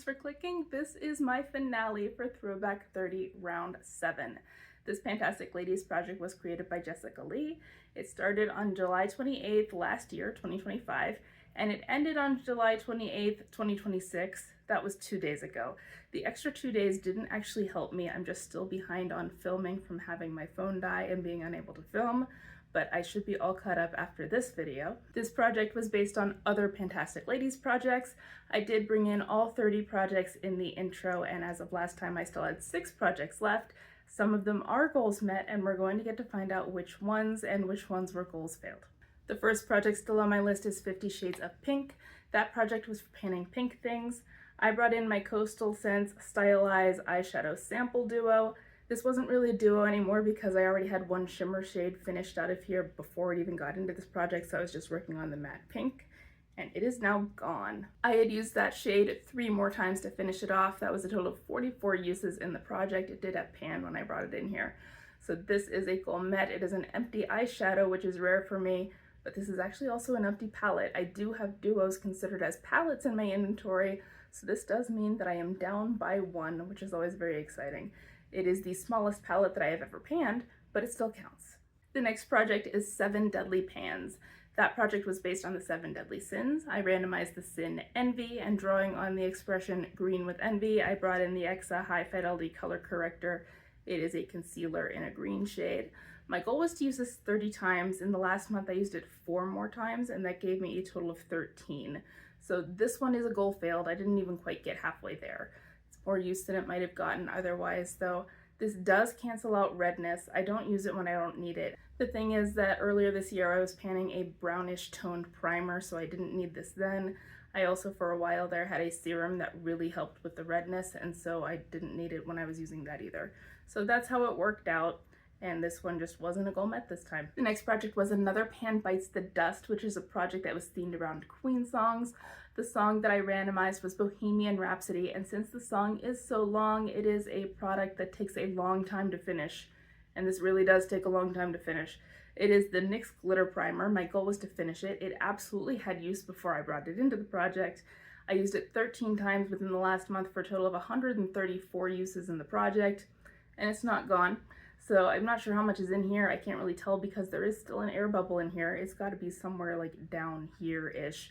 for clicking. This is my finale for Throwback 30 Round 7. This Fantastic Ladies project was created by Jessica Lee. It started on July 28th last year, 2025, and it ended on July 28th, 2026. That was 2 days ago. The extra 2 days didn't actually help me. I'm just still behind on filming from having my phone die and being unable to film, but I should be all caught up after this video. This project was based on other Fantastic Ladies projects. I did bring in all 30 projects in the intro, and as of last time I still had 6 projects left. Some of them are goals met, and we're going to get to find out which ones and which ones were goals failed. The first project still on my list is 50 Shades of Pink. That project was for painting pink things. I brought in my Coastal Scents Stylize eyeshadow sample duo. This wasn't really a duo anymore because I already had one shimmer shade finished out of here before it even got into this project, so I was just working on the matte pink, and it is now gone. I had used that shade 3 more times to finish it off. That was a total of 44 uses in the project. It did have pan when I brought it in here. So this is a goal met. It is an empty eyeshadow, which is rare for me, but this is actually also an empty palette. I do have duos considered as palettes in my inventory, so this does mean that I am down by 1, which is always very exciting. It is the smallest palette that I have ever panned, but it still counts. The next project is 7 Deadly Pans. That project was based on the 7 Deadly Sins. I randomized the sin Envy, and drawing on the expression green with envy, I brought in the Exa High Fidelity Color Corrector. It is a concealer in a green shade. My goal was to use this 30 times. In the last month I used it 4 more times, and that gave me a total of 13. So this one is a goal failed. I didn't even quite get halfway there. It's more use than it might have gotten otherwise, though. This does cancel out redness. I don't use it when I don't need it. The thing is that earlier this year I was panning a brownish toned primer, so I didn't need this then. I also for a while there had a serum that really helped with the redness, and so I didn't need it when I was using that either. So that's how it worked out, and this one just wasn't a goal met this time. The next project was another Pan Bites the Dust, which is a project that was themed around Queen songs. The song that I randomized was Bohemian Rhapsody, and since the song is so long, it is a product that takes a long time to finish, and this really does take a long time to finish. It is the NYX Glitter Primer. My goal was to finish it. It absolutely had use before I brought it into the project. I used it 13 times within the last month for a total of 134 uses in the project, and it's not gone. So I'm not sure how much is in here. I can't really tell because there is still an air bubble in here. It's got to be somewhere like down here-ish.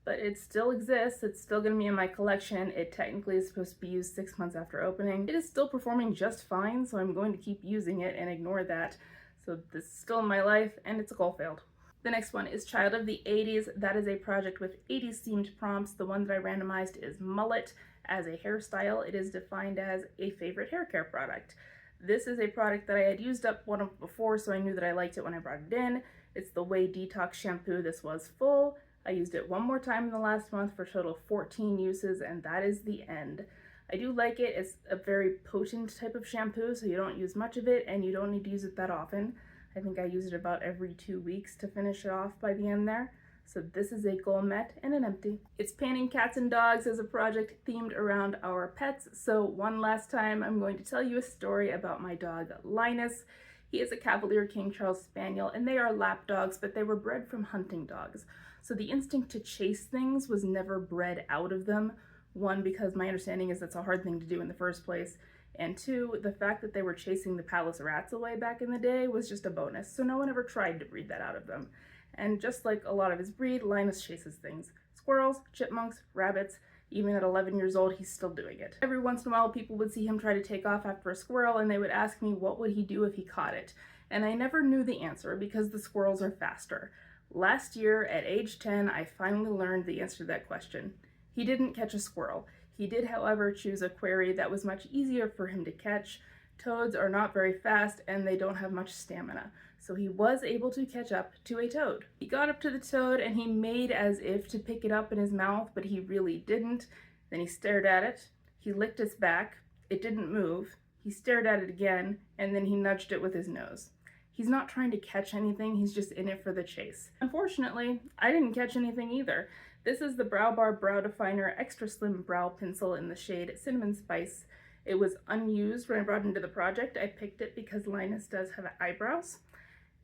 But it still exists. It's still going to be in my collection. It technically is supposed to be used 6 months after opening. It is still performing just fine, so I'm going to keep using it and ignore that. So this is still in my life, and it's a goal failed. The next one is Child of the 80s. That is a project with 80s themed prompts. The one that I randomized is mullet as a hairstyle. It is defined as a favorite hair care product. This is a product that I had used up one of before, so I knew that I liked it when I brought it in. It's the Way Detox Shampoo. This was full. I used it 1 more time in the last month for a total of 14 uses, and that is the end. I do like it. It's a very potent type of shampoo, so you don't use much of it, and you don't need to use it that often. I think I use it about every 2 weeks to finish it off by the end there. So this is a goal met and an empty. It's Panning Cats and Dogs as a project themed around our pets. So one last time, I'm going to tell you a story about my dog, Linus. He is a Cavalier King Charles Spaniel, and they are lap dogs, but they were bred from hunting dogs. So the instinct to chase things was never bred out of them. 1, because my understanding is that's a hard thing to do in the first place. And 2, the fact that they were chasing the palace rats away back in the day was just a bonus. So no one ever tried to breed that out of them. And just like a lot of his breed, Linus chases things. Squirrels, chipmunks, rabbits. Even at 11 years old, he's still doing it. Every once in a while, people would see him try to take off after a squirrel, and they would ask me what would he do if he caught it. And I never knew the answer because the squirrels are faster. Last year, at age 10, I finally learned the answer to that question. He didn't catch a squirrel. He did, however, choose a quarry that was much easier for him to catch. Toads are not very fast, and they don't have much stamina. So he was able to catch up to a toad. He got up to the toad, and he made as if to pick it up in his mouth, but he really didn't. Then he stared at it. He licked its back. It didn't move. He stared at it again, and then he nudged it with his nose. He's not trying to catch anything, he's just in it for the chase. Unfortunately, I didn't catch anything either. This is the Brow Bar Brow Definer Extra Slim Brow Pencil in the shade Cinnamon Spice. It was unused when I brought it into the project. I picked it because Linus does have eyebrows.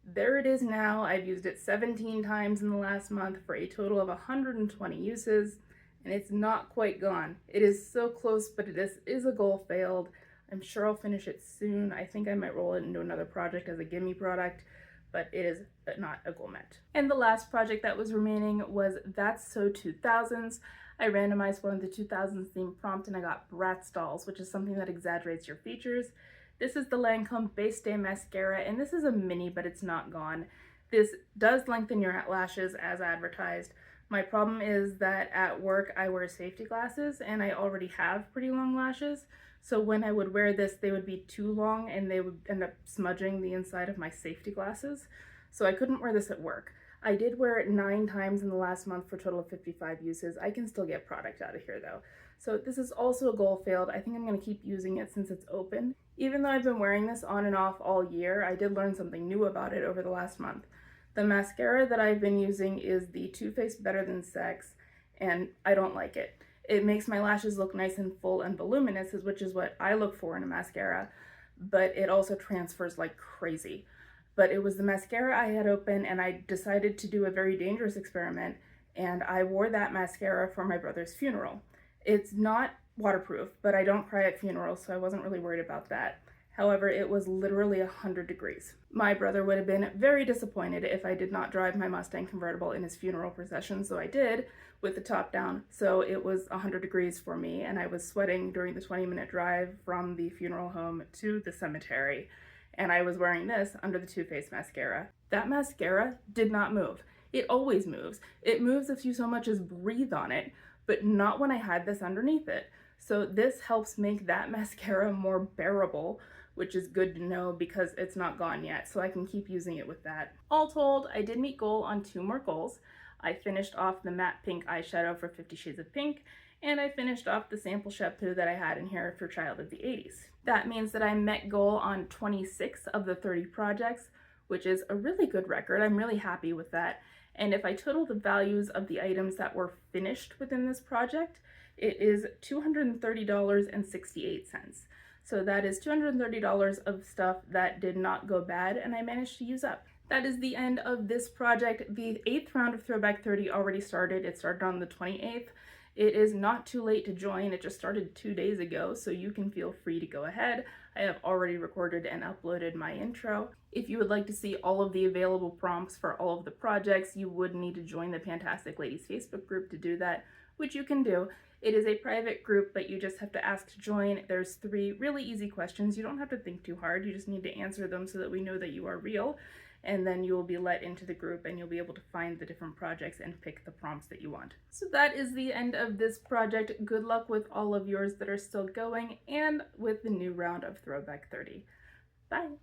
There it is now. I've used it 17 times in the last month for a total of 120 uses, and it's not quite gone. It is so close, but it is a goal failed. I'm sure I'll finish it soon. I think I might roll it into another project as a gimme product, but it is not a goal met. And the last project that was remaining was That's So 2000s. I randomized one of the 2000s theme prompt and I got Bratz dolls, which is something that exaggerates your features. This is the Lancome Base Day Mascara, and this is a mini, but it's not gone. This does lengthen your lashes as advertised. My problem is that at work I wear safety glasses and I already have pretty long lashes. So when I would wear this, they would be too long and they would end up smudging the inside of my safety glasses. So I couldn't wear this at work. I did wear it 9 times in the last month for a total of 55 uses. I can still get product out of here though. So this is also a goal failed. I think I'm going to keep using it since it's open. Even though I've been wearing this on and off all year, I did learn something new about it over the last month. The mascara that I've been using is the Too Faced Better Than Sex, and I don't like it. It makes my lashes look nice and full and voluminous, which is what I look for in a mascara, but it also transfers like crazy. But it was the mascara I had open, and I decided to do a very dangerous experiment, and I wore that mascara for my brother's funeral. It's not waterproof, but I don't cry at funerals, so I wasn't really worried about that. However, it was literally 100 degrees. My brother would have been very disappointed if I did not drive my Mustang convertible in his funeral procession, so I did, with the top down. So it was 100 degrees for me, and I was sweating during the 20-minute drive from the funeral home to the cemetery. And I was wearing this under the Too Faced mascara. That mascara did not move. It always moves. It moves if you so much as breathe on it, but not when I had this underneath it. So this helps make that mascara more bearable, which is good to know because it's not gone yet, so I can keep using it with that. All told, I did meet goal on 2 more goals. I finished off the matte pink eyeshadow for 50 Shades of Pink, and I finished off the sample shampoo that I had in here for Child of the 80s. That means that I met goal on 26 of the 30 projects, which is a really good record. I'm really happy with that. And if I total the values of the items that were finished within this project, it is $230.68. So that is $230 of stuff that did not go bad and I managed to use up. That is the end of this project. The 8th round of Throwback 30 already started. It started on the 28th. It is not too late to join. It just started 2 days ago, so you can feel free to go ahead. I have already recorded and uploaded my intro. If you would like to see all of the available prompts for all of the projects, you would need to join the Fantastic Ladies Facebook group to do that, which you can do. It is a private group, but you just have to ask to join. There's 3 really easy questions. You don't have to think too hard. You just need to answer them so that we know that you are real. And then you will be let into the group and you'll be able to find the different projects and pick the prompts that you want. So that is the end of this project. Good luck with all of yours that are still going and with the new round of Throwback 30. Bye!